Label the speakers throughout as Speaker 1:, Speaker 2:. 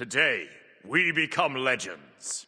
Speaker 1: Today, we become legends.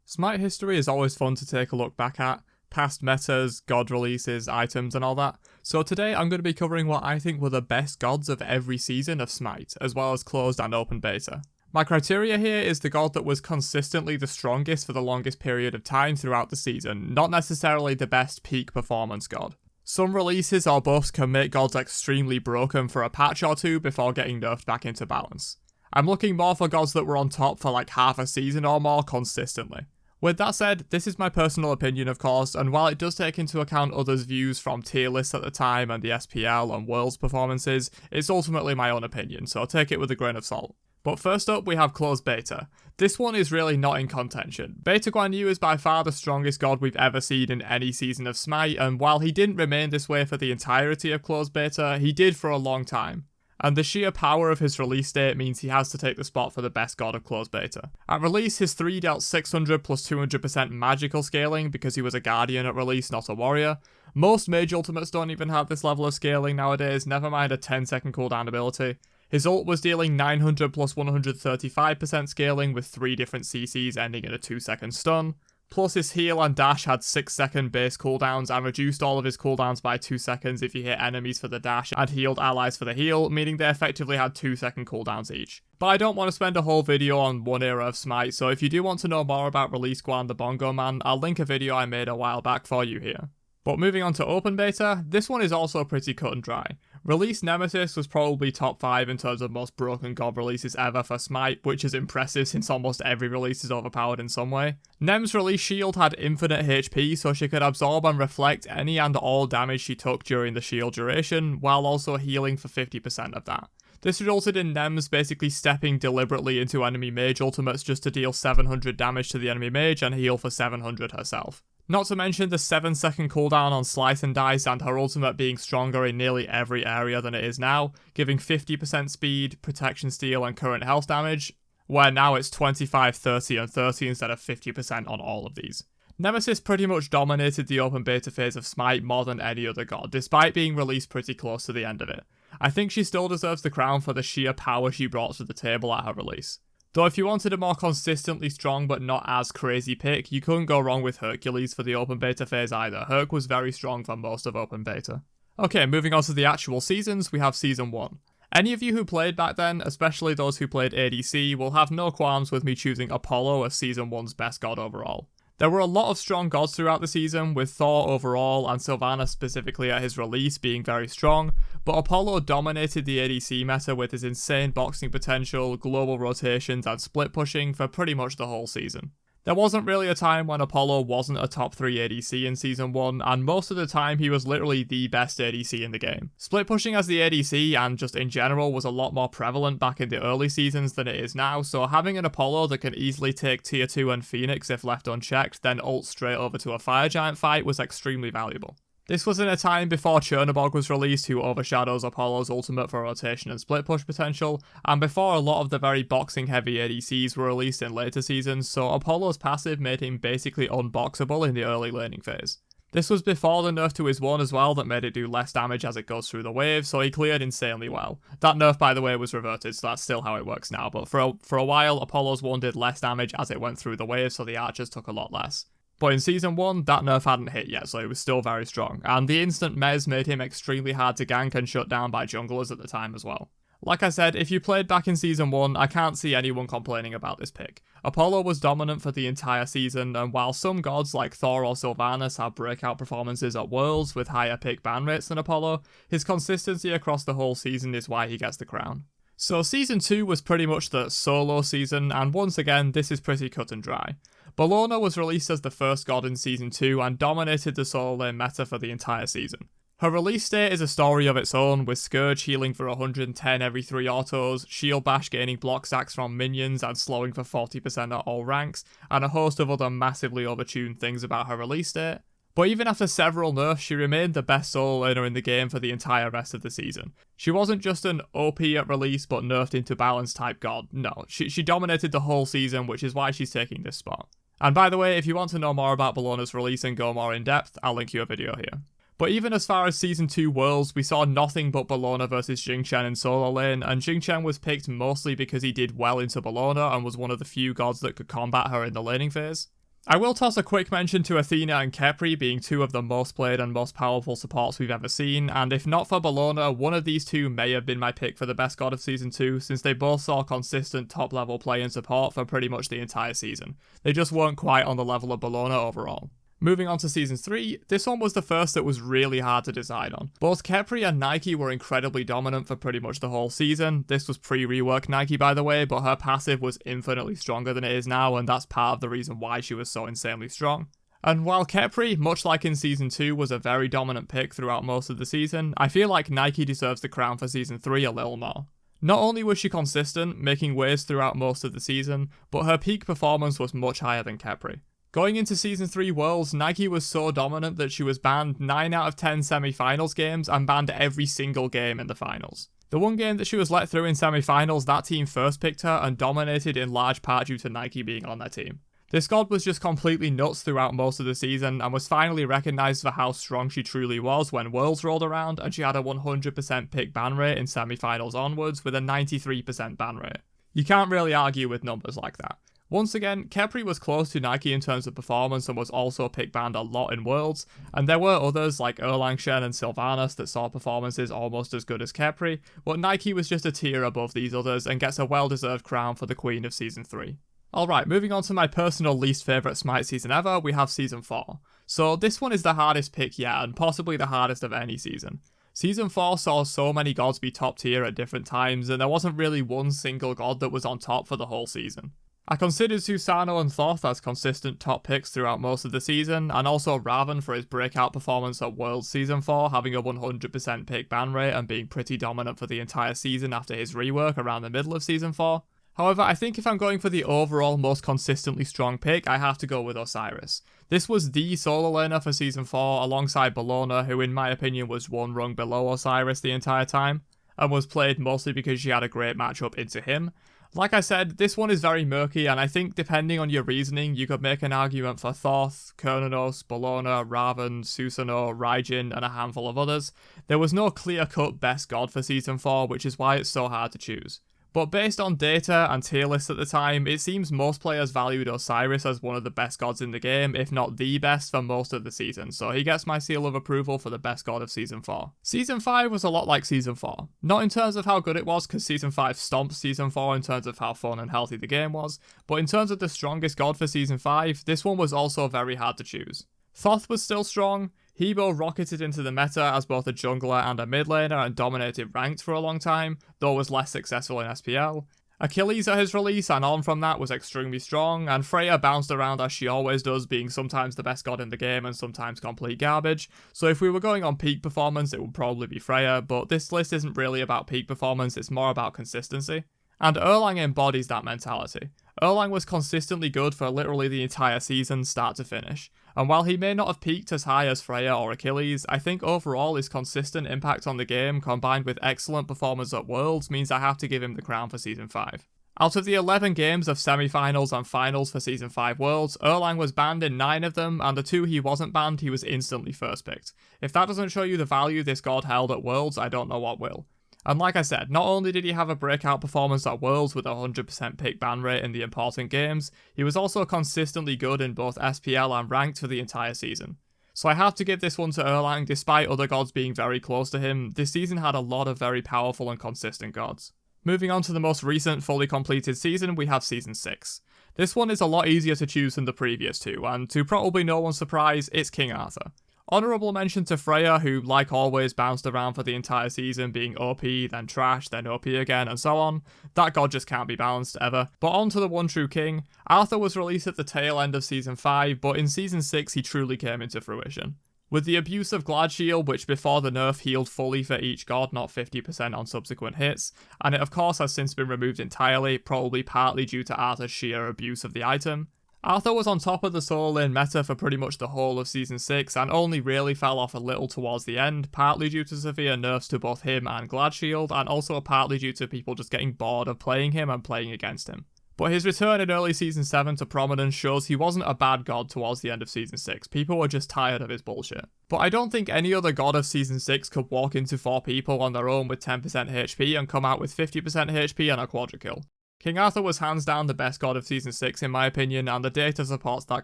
Speaker 2: Smite history is always fun to take a look back at, past metas, god releases, items and all that, so today I'm going to be covering what I think were the best gods of every season of Smite, as well as closed and open beta. My criteria here is the god that was consistently the strongest for the longest period of time throughout the season, not necessarily the best peak performance god. Some releases or buffs can make gods extremely broken for a patch or two before getting nerfed back into balance. I'm looking more for gods that were on top for like half a season or more consistently. With that said, this is my personal opinion of course, and while it does take into account others' views from tier lists at the time and the SPL and Worlds performances, it's ultimately my own opinion, so take it with a grain of salt. But first up we have closed beta. This one is really not in contention. Beta Guan Yu is by far the strongest god we've ever seen in any season of Smite, and while he didn't remain this way for the entirety of closed beta, he did for a long time. And the sheer power of his release date means he has to take the spot for the best god of closed beta. At release, his 3 dealt 600 plus 200% magical scaling because he was a guardian at release, not a warrior. Most mage ultimates don't even have this level of scaling nowadays, never mind a 10-second cooldown ability. His ult was dealing 900 plus 135% scaling with 3 different CCs ending in a 2-second stun. Plus his heal and dash had 6-second base cooldowns and reduced all of his cooldowns by 2 seconds if you hit enemies for the dash and healed allies for the heal, meaning they effectively had 2-second cooldowns each. But I don't want to spend a whole video on one era of Smite, so if you do want to know more about Release Guan the Bongo Man, I'll link a video I made a while back for you here. But moving on to open beta, this one is also pretty cut and dry. Release Nemesis was probably top 5 in terms of most broken god releases ever for Smite, which is impressive since almost every release is overpowered in some way. Nem's release shield had infinite HP, so she could absorb and reflect any and all damage she took during the shield duration, while also healing for 50% of that. This resulted in Nems basically stepping deliberately into enemy mage ultimates just to deal 700 damage to the enemy mage and heal for 700 herself. Not to mention the 7-second cooldown on Slice and Dice and her ultimate being stronger in nearly every area than it is now, giving 50% speed, protection steal and current health damage, where now it's 25, 30 and 30 instead of 50% on all of these. Nemesis pretty much dominated the open beta phase of Smite more than any other god, despite being released pretty close to the end of it. I think she still deserves the crown for the sheer power she brought to the table at her release. Though if you wanted a more consistently strong but not as crazy pick, you couldn't go wrong with Hercules for the open beta phase either. Herc was very strong for most of open beta. Okay, moving on to the actual seasons, we have Season 1. Any of you who played back then, especially those who played ADC, will have no qualms with me choosing Apollo as Season 1's best god overall. There were a lot of strong gods throughout the season, with Thor overall and Sylvanas specifically at his release being very strong, but Apollo dominated the ADC meta with his insane boxing potential, global rotations and split pushing for pretty much the whole season. There wasn't really a time when Apollo wasn't a top 3 ADC in Season 1, and most of the time he was literally the best ADC in the game. Split pushing as the ADC, and just in general, was a lot more prevalent back in the early seasons than it is now, so having an Apollo that can easily take Tier 2 and Phoenix if left unchecked, then ult straight over to a Fire Giant fight was extremely valuable. This was in a time before Chernobog was released, who overshadows Apollo's ultimate for rotation and split push potential, and before a lot of the very boxing heavy ADCs were released in later seasons, so Apollo's passive made him basically unboxable in the early laning phase. This was before the nerf to his 1 as well that made it do less damage as it goes through the wave, so he cleared insanely well. That nerf by the way was reverted, so that's still how it works now, but for a while Apollo's 1 did less damage as it went through the wave, so the archers took a lot less. But in Season 1, that nerf hadn't hit yet, so he was still very strong, and the instant Mez made him extremely hard to gank and shut down by junglers at the time as well. Like I said, if you played back in Season 1, I can't see anyone complaining about this pick. Apollo was dominant for the entire season, and while some gods like Thor or Sylvanas have breakout performances at Worlds with higher pick ban rates than Apollo, his consistency across the whole season is why he gets the crown. So Season 2 was pretty much the solo season, and once again, this is pretty cut and dry. Bellona was released as the first god in Season 2 and dominated the solo lane meta for the entire season. Her release date is a story of its own, with Scourge healing for 110 every 3 autos, Shield Bash gaining block stacks from minions and slowing for 40% at all ranks, and a host of other massively overtuned things about her release date. But even after several nerfs, she remained the best solo laner in the game for the entire rest of the season. She wasn't just an OP at release but nerfed into balance type god, no, she dominated the whole season, which is why she's taking this spot. And by the way, if you want to know more about Bellona's release and go more in depth, I'll link you a video here. But even as far as Season 2 Worlds, we saw nothing but Bellona versus Xingqian in solo lane, and Xingqian was picked mostly because he did well into Bellona and was one of the few gods that could combat her in the laning phase. I will toss a quick mention to Athena and Khepri being two of the most played and most powerful supports we've ever seen, and if not for Bellona, one of these two may have been my pick for the best god of Season 2, since they both saw consistent top level play and support for pretty much the entire season. They just weren't quite on the level of Bellona overall. Moving on to Season 3, this one was the first that was really hard to decide on. Both Khepri and Nike were incredibly dominant for pretty much the whole season. This was pre-rework Nike, by the way, but her passive was infinitely stronger than it is now, and that's part of the reason why she was so insanely strong. And while Khepri, much like in Season 2, was a very dominant pick throughout most of the season, I feel like Nike deserves the crown for Season 3 a little more. Not only was she consistent, making waves throughout most of the season, but her peak performance was much higher than Khepri. Going into Season 3 Worlds, Nike was so dominant that she was banned 9 out of 10 semi-finals games and banned every single game in the finals. The one game that she was let through in semi-finals, that team first picked her and dominated in large part due to Nike being on their team. This god was just completely nuts throughout most of the season and was finally recognised for how strong she truly was when Worlds rolled around, and she had a 100% pick ban rate in semi-finals onwards with a 93% ban rate. You can't really argue with numbers like that. Once again, Khepri was close to Nike in terms of performance and was also pick banned a lot in Worlds, and there were others like ERLANG, SHEN and Sylvanas that saw performances almost as good as Khepri, but Nike was just a tier above these others and gets a well-deserved crown for the Queen of Season 3. Alright, moving on to my personal least favourite Smite season ever, we have Season 4. So this one is the hardest pick yet, and possibly the hardest of any season. Season 4 saw so many gods be top tier at different times, and there wasn't really one single god that was on top for the whole season. I considered Susano and Thoth as consistent top picks throughout most of the season, and also Raven for his breakout performance at Worlds Season 4, having a 100% pick ban rate and being pretty dominant for the entire season after his rework around the middle of Season 4. However, I think if I'm going for the overall most consistently strong pick, I have to go with Osiris. This was the solo laner for Season 4 alongside Bellona, who in my opinion was one rung below Osiris the entire time, and was played mostly because she had a great matchup into him. Like I said, this one is very murky, and I think depending on your reasoning, you could make an argument for Thoth, Kernanos, Bellona, Raven, Susano, Raijin, and a handful of others. There was no clear-cut best god for Season 4, which is why it's so hard to choose. But based on data and tier lists at the time, it seems most players valued Osiris as one of the best gods in the game, if not the best for most of the season, so he gets my seal of approval for the best god of Season 4. Season 5 was a lot like Season 4. Not in terms of how good it was, because Season 5 stomped Season 4 in terms of how fun and healthy the game was, but in terms of the strongest god for Season 5, this one was also very hard to choose. Thoth was still strong. Hebo rocketed into the meta as both a jungler and a mid laner and dominated ranked for a long time, though was less successful in SPL. Achilles at his release and on from that was extremely strong, and Freya bounced around as she always does, being sometimes the best god in the game and sometimes complete garbage. So if we were going on peak performance, it would probably be Freya, but this list isn't really about peak performance, it's more about consistency. And Erlang embodies that mentality. Erlang was consistently good for literally the entire season, start to finish. And while he may not have peaked as high as Freya or Achilles, I think overall his consistent impact on the game combined with excellent performance at Worlds means I have to give him the crown for Season 5. Out of the 11 games of semi-finals and finals for Season 5 Worlds, Erlang was banned in 9 of them, and the 2 he wasn't banned, he was instantly first picked. If that doesn't show you the value this god held at Worlds, I don't know what will. And like I said, not only did he have a breakout performance at Worlds with a 100% pick ban rate in the important games, he was also consistently good in both SPL and Ranked for the entire season. So I have to give this one to Erlang. Despite other gods being very close to him, this season had a lot of very powerful and consistent gods. Moving on to the most recent fully completed season, we have Season 6. This one is a lot easier to choose than the previous two, and to probably no one's surprise, it's King Arthur. Honourable mention to Freya, who like always bounced around for the entire season, being OP, then trash, then OP again, and so on. That god just can't be balanced ever. But on to the one true king. Arthur was released at the tail end of Season 5, but in Season 6 he truly came into fruition. With the abuse of Glad Shield, which before the nerf healed fully for each god, not 50% on subsequent hits, and it of course has since been removed entirely, probably partly due to Arthur's sheer abuse of the item. Arthur was on top of the solo lane meta for pretty much the whole of Season 6 and only really fell off a little towards the end, partly due to severe nerfs to both him and Glad Shield, and also partly due to people just getting bored of playing him and playing against him. But his return in early Season 7 to prominence shows he wasn't a bad god towards the end of Season 6, people were just tired of his bullshit. But I don't think any other god of Season 6 could walk into 4 people on their own with 10% HP and come out with 50% HP and a quadra kill. King Arthur was hands down the best god of Season 6 in my opinion, and the data supports that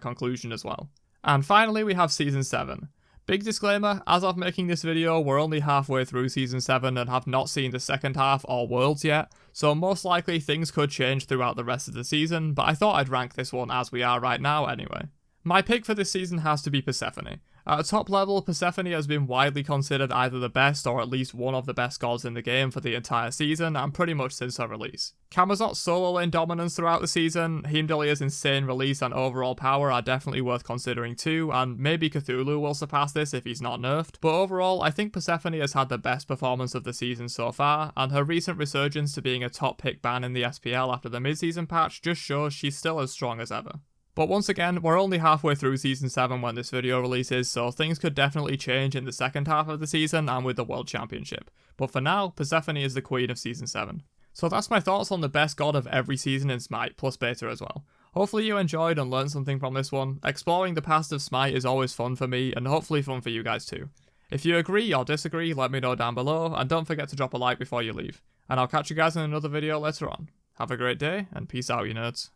Speaker 2: conclusion as well. And finally we have Season 7. Big disclaimer, as of making this video, we're only halfway through Season 7 and have not seen the second half or worlds yet, so most likely things could change throughout the rest of the season, but I thought I'd rank this one as we are right now anyway. My pick for this season has to be Persephone. At a top level, Persephone has been widely considered either the best or at least one of the best gods in the game for the entire season and pretty much since her release. Camazot's solo lane dominance throughout the season, Himdalia's insane release and overall power are definitely worth considering too, and maybe Cthulhu will surpass this if he's not nerfed, but overall I think Persephone has had the best performance of the season so far, and her recent resurgence to being a top pick ban in the SPL after the mid-season patch just shows she's still as strong as ever. But once again, we're only halfway through Season 7 when this video releases, so things could definitely change in the second half of the season and with the World Championship. But for now, Persephone is the queen of Season 7. So that's my thoughts on the best god of every season in Smite, plus beta as well. Hopefully you enjoyed and learned something from this one. Exploring the past of Smite is always fun for me, and hopefully fun for you guys too. If you agree or disagree, let me know down below, and don't forget to drop a like before you leave. And I'll catch you guys in another video later on. Have a great day, and peace out you nerds.